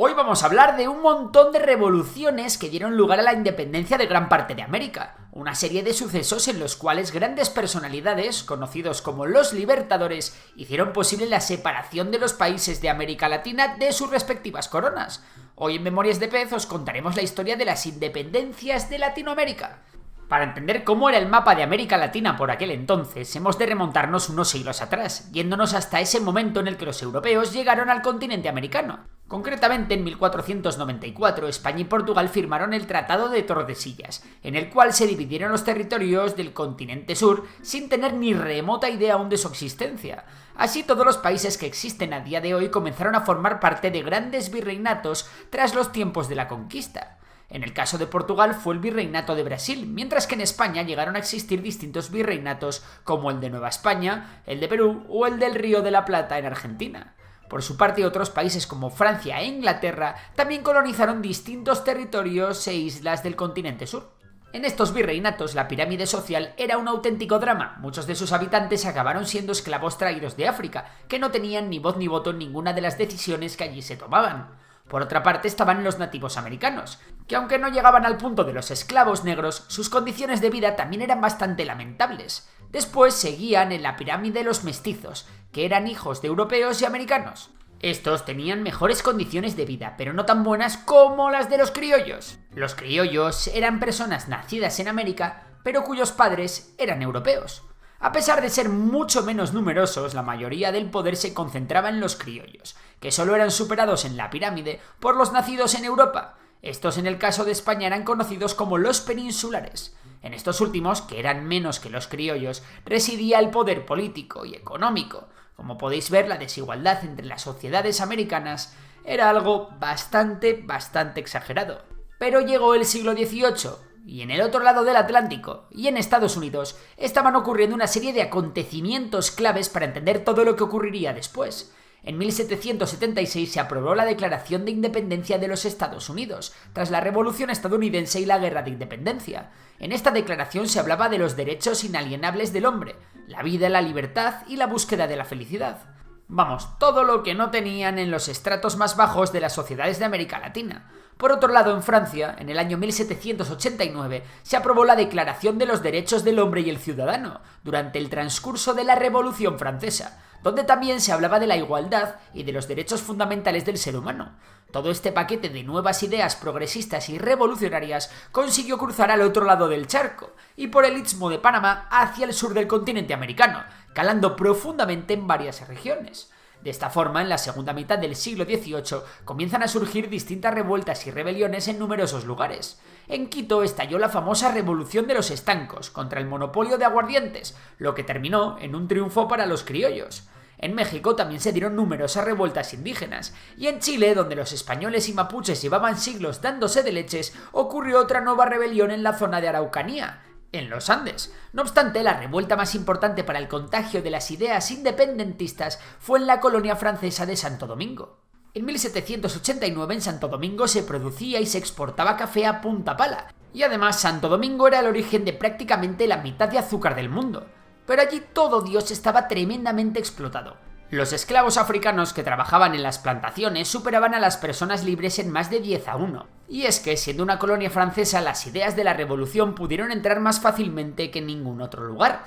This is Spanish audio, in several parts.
Hoy vamos a hablar de un montón de revoluciones que dieron lugar a la independencia de gran parte de América, una serie de sucesos en los cuales grandes personalidades, conocidos como los libertadores, hicieron posible la separación de los países de América Latina de sus respectivas coronas. Hoy en Memorias de Pez os contaremos la historia de las independencias de Latinoamérica. Para entender cómo era el mapa de América Latina por aquel entonces, hemos de remontarnos unos siglos atrás, yéndonos hasta ese momento en el que los europeos llegaron al continente americano. Concretamente, en 1494, España y Portugal firmaron el Tratado de Tordesillas, en el cual se dividieron los territorios del continente sur sin tener ni remota idea aún de su existencia. Así, todos los países que existen a día de hoy comenzaron a formar parte de grandes virreinatos tras los tiempos de la conquista. En el caso de Portugal fue el virreinato de Brasil, mientras que en España llegaron a existir distintos virreinatos como el de Nueva España, el de Perú o el del Río de la Plata en Argentina. Por su parte, otros países como Francia e Inglaterra también colonizaron distintos territorios e islas del continente sur. En estos virreinatos, la pirámide social era un auténtico drama. Muchos de sus habitantes acabaron siendo esclavos traídos de África, que no tenían ni voz ni voto en ninguna de las decisiones que allí se tomaban. Por otra parte estaban los nativos americanos, que aunque no llegaban al punto de los esclavos negros, sus condiciones de vida también eran bastante lamentables. Después seguían en la pirámide los mestizos, que eran hijos de europeos y americanos. Estos tenían mejores condiciones de vida, pero no tan buenas como las de los criollos. Los criollos eran personas nacidas en América, pero cuyos padres eran europeos. A pesar de ser mucho menos numerosos, la mayoría del poder se concentraba en los criollos, que solo eran superados en la pirámide por los nacidos en Europa. Estos, en el caso de España, eran conocidos como los peninsulares. En estos últimos, que eran menos que los criollos, residía el poder político y económico. Como podéis ver, la desigualdad entre las sociedades americanas era algo bastante exagerado. Pero llegó el siglo XVIII, y en el otro lado del Atlántico, y en Estados Unidos, estaban ocurriendo una serie de acontecimientos claves para entender todo lo que ocurriría después. En 1776 se aprobó la Declaración de Independencia de los Estados Unidos, tras la Revolución Estadounidense y la Guerra de Independencia. En esta declaración se hablaba de los derechos inalienables del hombre, la vida, la libertad y la búsqueda de la felicidad. Vamos, todo lo que no tenían en los estratos más bajos de las sociedades de América Latina. Por otro lado, en Francia, en el año 1789, se aprobó la Declaración de los Derechos del Hombre y el Ciudadano, durante el transcurso de la Revolución Francesa, donde también se hablaba de la igualdad y de los derechos fundamentales del ser humano. Todo este paquete de nuevas ideas progresistas y revolucionarias consiguió cruzar al otro lado del charco, y por el Istmo de Panamá hacia el sur del continente americano, calando profundamente en varias regiones. De esta forma, en la segunda mitad del siglo XVIII comienzan a surgir distintas revueltas y rebeliones en numerosos lugares. En Quito estalló la famosa Revolución de los Estancos contra el monopolio de aguardientes, lo que terminó en un triunfo para los criollos. En México también se dieron numerosas revueltas indígenas, y en Chile, donde los españoles y mapuches llevaban siglos dándose de leches, ocurrió otra nueva rebelión en la zona de Araucanía, en los Andes. No obstante, la revuelta más importante para el contagio de las ideas independentistas fue en la colonia francesa de Santo Domingo. En 1789 en Santo Domingo se producía y se exportaba café a punta pala, y además Santo Domingo era el origen de prácticamente la mitad de azúcar del mundo. Pero allí todo Dios estaba tremendamente explotado. Los esclavos africanos que trabajaban en las plantaciones superaban a las personas libres en más de 10-1. Y es que, siendo una colonia francesa, las ideas de la revolución pudieron entrar más fácilmente que en ningún otro lugar.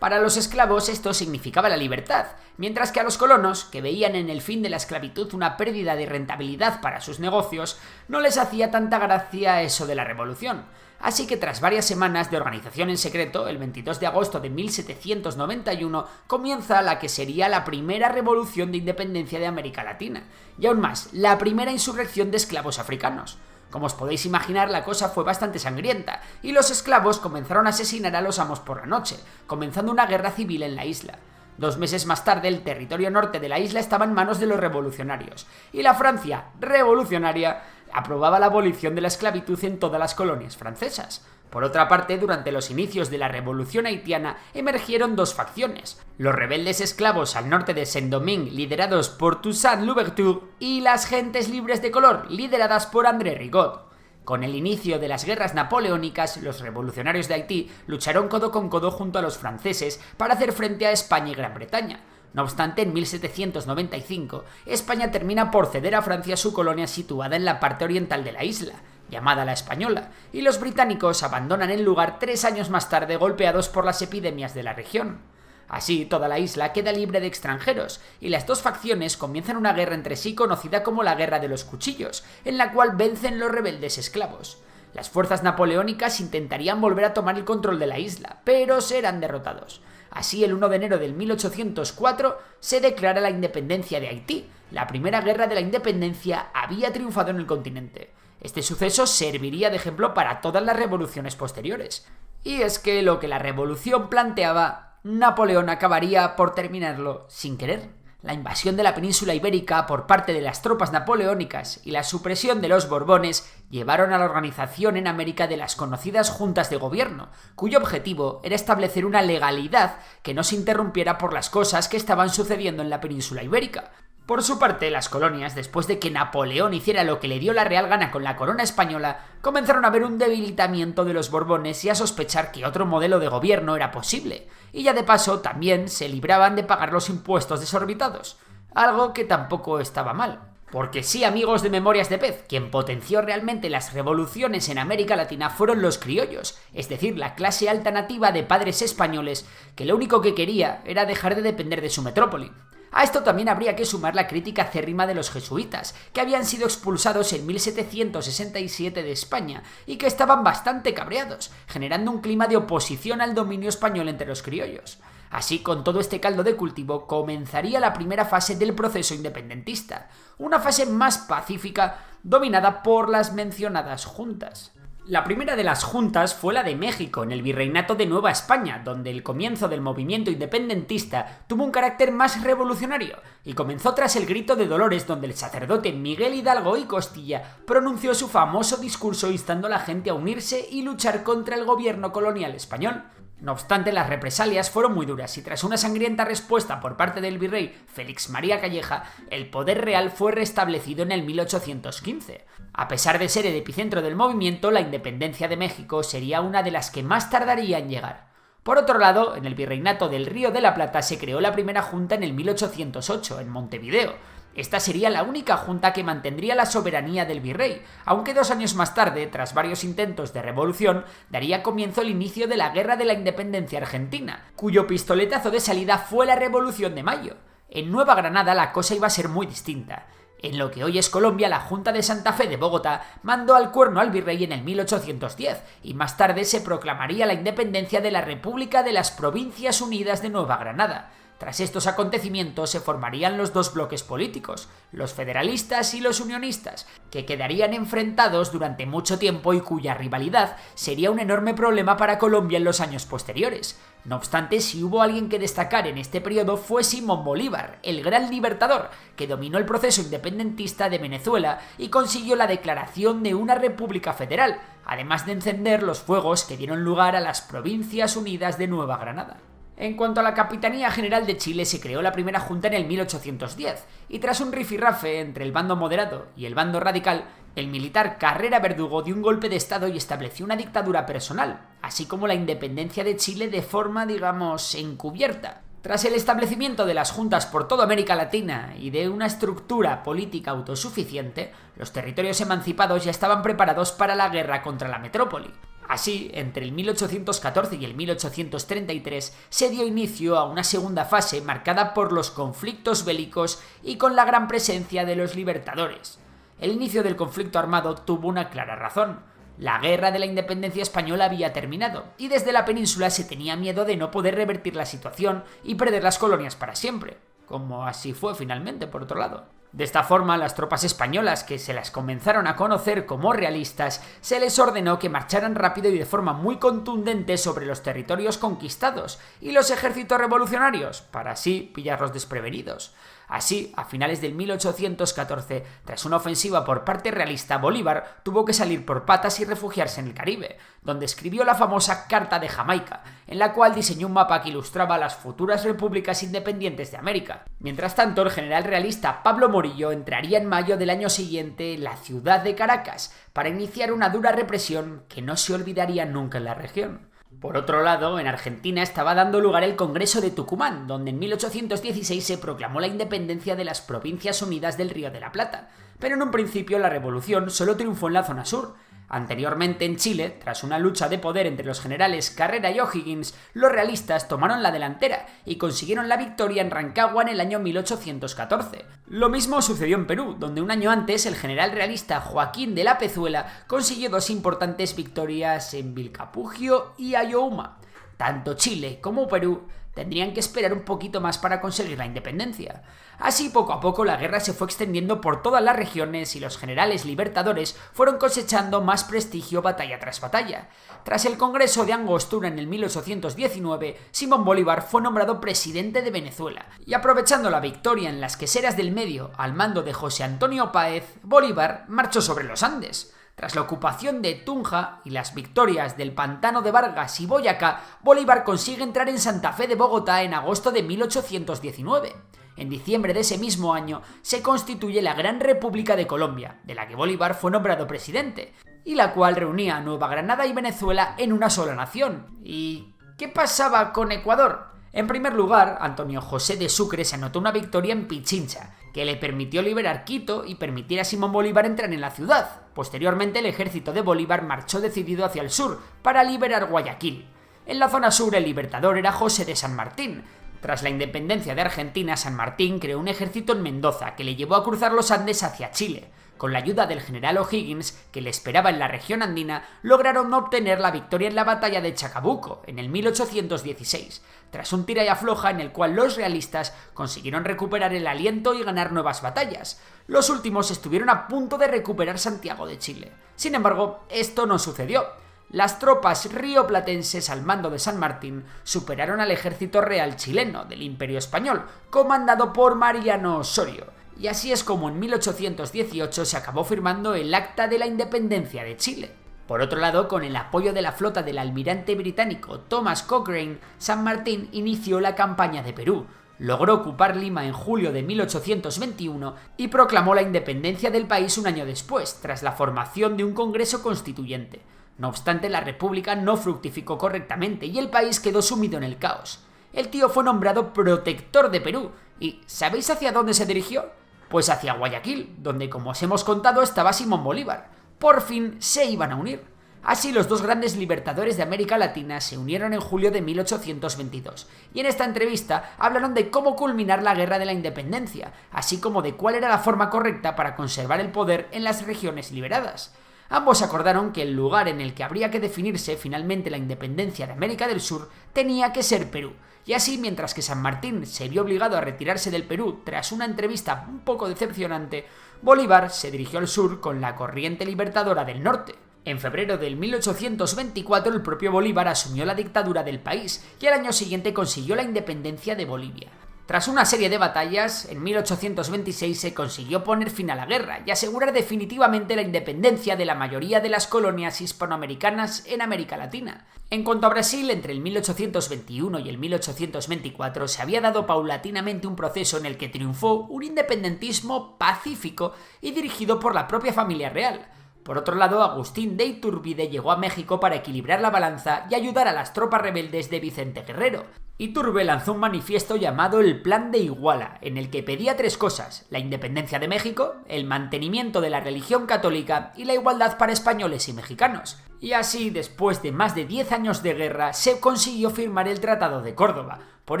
Para los esclavos esto significaba la libertad, mientras que a los colonos, que veían en el fin de la esclavitud una pérdida de rentabilidad para sus negocios, no les hacía tanta gracia eso de la revolución. Así que tras varias semanas de organización en secreto, el 22 de agosto de 1791 comienza la que sería la primera revolución de independencia de América Latina, y aún más, la primera insurrección de esclavos africanos. Como os podéis imaginar, la cosa fue bastante sangrienta, y los esclavos comenzaron a asesinar a los amos por la noche, comenzando una guerra civil en la isla. 2 meses más tarde, el territorio norte de la isla estaba en manos de los revolucionarios, y la Francia revolucionaria aprobaba la abolición de la esclavitud en todas las colonias francesas. Por otra parte, durante los inicios de la Revolución Haitiana emergieron dos facciones: los rebeldes esclavos al norte de Saint-Domingue, liderados por Toussaint Louverture, y las gentes libres de color, lideradas por André Rigaud. Con el inicio de las guerras napoleónicas, los revolucionarios de Haití lucharon codo con codo junto a los franceses para hacer frente a España y Gran Bretaña. No obstante, en 1795, España termina por ceder a Francia su colonia situada en la parte oriental de la isla, llamada la Española, y los británicos abandonan el lugar 3 años más tarde golpeados por las epidemias de la región. Así, toda la isla queda libre de extranjeros, y las dos facciones comienzan una guerra entre sí conocida como la Guerra de los Cuchillos, en la cual vencen los rebeldes esclavos. Las fuerzas napoleónicas intentarían volver a tomar el control de la isla, pero serán derrotados. Así, el 1 de enero del 1804 se declara la independencia de Haití. La primera guerra de la independencia había triunfado en el continente. Este suceso serviría de ejemplo para todas las revoluciones posteriores. Y es que lo que la revolución planteaba, Napoleón acabaría por terminarlo sin querer. La invasión de la península ibérica por parte de las tropas napoleónicas y la supresión de los Borbones llevaron a la organización en América de las conocidas juntas de gobierno, cuyo objetivo era establecer una legalidad que no se interrumpiera por las cosas que estaban sucediendo en la península ibérica. Por su parte, las colonias, después de que Napoleón hiciera lo que le dio la real gana con la corona española, comenzaron a ver un debilitamiento de los Borbones y a sospechar que otro modelo de gobierno era posible, y ya de paso también se libraban de pagar los impuestos desorbitados, algo que tampoco estaba mal. Porque sí, amigos de Memorias de Pez, quien potenció realmente las revoluciones en América Latina fueron los criollos, es decir, la clase alta nativa de padres españoles, que lo único que quería era dejar de depender de su metrópoli. A esto también habría que sumar la crítica acérrima de los jesuitas, que habían sido expulsados en 1767 de España y que estaban bastante cabreados, generando un clima de oposición al dominio español entre los criollos. Así, con todo este caldo de cultivo, comenzaría la primera fase del proceso independentista, una fase más pacífica dominada por las mencionadas juntas. La primera de las juntas fue la de México, en el Virreinato de Nueva España, donde el comienzo del movimiento independentista tuvo un carácter más revolucionario, y comenzó tras el Grito de Dolores, donde el sacerdote Miguel Hidalgo y Costilla pronunció su famoso discurso instando a la gente a unirse y luchar contra el gobierno colonial español. No obstante, las represalias fueron muy duras y tras una sangrienta respuesta por parte del virrey Félix María Calleja, el poder real fue restablecido en el 1815. A pesar de ser el epicentro del movimiento, la independencia de México sería una de las que más tardaría en llegar. Por otro lado, en el virreinato del Río de la Plata se creó la primera junta en el 1808, en Montevideo. Esta sería la única junta que mantendría la soberanía del virrey, aunque 2 años más tarde, tras varios intentos de revolución, daría comienzo el inicio de la Guerra de la Independencia Argentina, cuyo pistoletazo de salida fue la Revolución de Mayo. En Nueva Granada la cosa iba a ser muy distinta. En lo que hoy es Colombia, la Junta de Santa Fe de Bogotá mandó al cuerno al virrey en el 1810 y más tarde se proclamaría la independencia de la República de las Provincias Unidas de Nueva Granada. Tras estos acontecimientos se formarían los dos bloques políticos, los federalistas y los unionistas, que quedarían enfrentados durante mucho tiempo y cuya rivalidad sería un enorme problema para Colombia en los años posteriores. No obstante, si hubo alguien que destacar en este periodo fue Simón Bolívar, el gran libertador, que dominó el proceso independentista de Venezuela y consiguió la declaración de una república federal, además de encender los fuegos que dieron lugar a las Provincias Unidas de Nueva Granada. En cuanto a la Capitanía General de Chile, se creó la primera junta en el 1810, y tras un rifirrafe entre el bando moderado y el bando radical, el militar Carrera Verdugo dio un golpe de estado y estableció una dictadura personal, así como la independencia de Chile de forma, digamos, encubierta. Tras el establecimiento de las juntas por toda América Latina y de una estructura política autosuficiente, los territorios emancipados ya estaban preparados para la guerra contra la metrópoli. Así, entre el 1814 y el 1833 se dio inicio a una segunda fase marcada por los conflictos bélicos y con la gran presencia de los libertadores. El inicio del conflicto armado tuvo una clara razón. La guerra de la independencia española había terminado, y desde la península se tenía miedo de no poder revertir la situación y perder las colonias para siempre, como así fue finalmente, por otro lado. De esta forma, las tropas españolas, que se las comenzaron a conocer como realistas, se les ordenó que marcharan rápido y de forma muy contundente sobre los territorios conquistados y los ejércitos revolucionarios, para así pillarlos desprevenidos. Así, a finales del 1814, tras una ofensiva por parte realista, Bolívar tuvo que salir por patas y refugiarse en el Caribe, donde escribió la famosa Carta de Jamaica, en la cual diseñó un mapa que ilustraba las futuras repúblicas independientes de América. Mientras tanto, el general realista Pablo Morillo entraría en mayo del año siguiente en la ciudad de Caracas para iniciar una dura represión que no se olvidaría nunca en la región. Por otro lado, en Argentina estaba dando lugar el Congreso de Tucumán, donde en 1816 se proclamó la independencia de las Provincias Unidas del Río de la Plata. Pero en un principio la revolución solo triunfó en la zona sur. Anteriormente en Chile, tras una lucha de poder entre los generales Carrera y O'Higgins, los realistas tomaron la delantera y consiguieron la victoria en Rancagua en el año 1814. Lo mismo sucedió en Perú, donde un año antes el general realista Joaquín de la Pezuela consiguió dos importantes victorias en Vilcapugio y Ayohuma. Tanto Chile como Perú tendrían que esperar un poquito más para conseguir la independencia. Así, poco a poco, la guerra se fue extendiendo por todas las regiones y los generales libertadores fueron cosechando más prestigio batalla tras batalla. Tras el Congreso de Angostura en el 1819, Simón Bolívar fue nombrado presidente de Venezuela, y aprovechando la victoria en las queseras del Medio al mando de José Antonio Páez, Bolívar marchó sobre los Andes. Tras la ocupación de Tunja y las victorias del Pantano de Vargas y Boyacá, Bolívar consigue entrar en Santa Fe de Bogotá en agosto de 1819. En diciembre de ese mismo año se constituye la Gran República de Colombia, de la que Bolívar fue nombrado presidente, y la cual reunía a Nueva Granada y Venezuela en una sola nación. ¿Y qué pasaba con Ecuador? En primer lugar, Antonio José de Sucre se anotó una victoria en Pichincha, que le permitió liberar Quito y permitir a Simón Bolívar entrar en la ciudad. Posteriormente, el ejército de Bolívar marchó decidido hacia el sur para liberar Guayaquil. En la zona sur, el libertador era José de San Martín. Tras la independencia de Argentina, San Martín creó un ejército en Mendoza que le llevó a cruzar los Andes hacia Chile. Con la ayuda del general O'Higgins, que le esperaba en la región andina, lograron obtener la victoria en la batalla de Chacabuco, en el 1816, tras un tira y afloja en el cual los realistas consiguieron recuperar el aliento y ganar nuevas batallas. Los últimos estuvieron a punto de recuperar Santiago de Chile. Sin embargo, esto no sucedió. Las tropas rioplatenses al mando de San Martín superaron al ejército real chileno del Imperio Español, comandado por Mariano Osorio. Y así es como en 1818 se acabó firmando el Acta de la Independencia de Chile. Por otro lado, con el apoyo de la flota del almirante británico Thomas Cochrane, San Martín inició la campaña de Perú, logró ocupar Lima en julio de 1821 y proclamó la independencia del país un año después, tras la formación de un Congreso Constituyente. No obstante, la república no fructificó correctamente y el país quedó sumido en el caos. El tío fue nombrado protector de Perú y ¿sabéis hacia dónde se dirigió? Pues hacia Guayaquil, donde, como os hemos contado, estaba Simón Bolívar. Por fin se iban a unir. Así, los dos grandes libertadores de América Latina se unieron en julio de 1822, y en esta entrevista hablaron de cómo culminar la Guerra de la Independencia, así como de cuál era la forma correcta para conservar el poder en las regiones liberadas. Ambos acordaron que el lugar en el que habría que definirse finalmente la independencia de América del Sur tenía que ser Perú, y así, mientras que San Martín se vio obligado a retirarse del Perú tras una entrevista un poco decepcionante, Bolívar se dirigió al sur con la corriente libertadora del norte. En febrero del 1824 el propio Bolívar asumió la dictadura del país y al año siguiente consiguió la independencia de Bolivia. Tras una serie de batallas, en 1826 se consiguió poner fin a la guerra y asegurar definitivamente la independencia de la mayoría de las colonias hispanoamericanas en América Latina. En cuanto a Brasil, entre el 1821 y el 1824 se había dado paulatinamente un proceso en el que triunfó un independentismo pacífico y dirigido por la propia familia real. Por otro lado, Agustín de Iturbide llegó a México para equilibrar la balanza y ayudar a las tropas rebeldes de Vicente Guerrero. Iturbide lanzó un manifiesto llamado el Plan de Iguala, en el que pedía tres cosas: la independencia de México, el mantenimiento de la religión católica y la igualdad para españoles y mexicanos. Y así, después de más de 10 años de guerra, se consiguió firmar el Tratado de Córdoba, por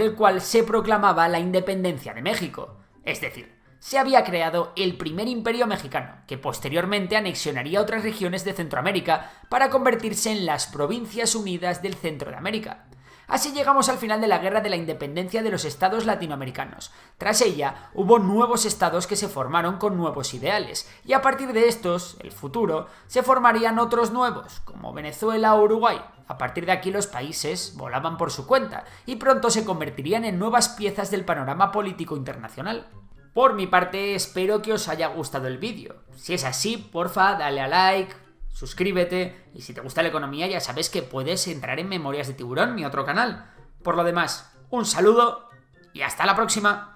el cual se proclamaba la independencia de México. Es decir, se había creado el primer imperio mexicano, que posteriormente anexionaría otras regiones de Centroamérica para convertirse en las Provincias Unidas del Centro de América. Así llegamos al final de la Guerra de la Independencia de los estados latinoamericanos. Tras ella, hubo nuevos estados que se formaron con nuevos ideales, y a partir de estos, el futuro, se formarían otros nuevos, como Venezuela o Uruguay. A partir de aquí los países volaban por su cuenta, y pronto se convertirían en nuevas piezas del panorama político internacional. Por mi parte, espero que os haya gustado el vídeo. Si es así, porfa, dale a like, suscríbete, y si te gusta la economía ya sabes que puedes entrar en Memorias de Tiburón, mi otro canal. Por lo demás, un saludo y hasta la próxima.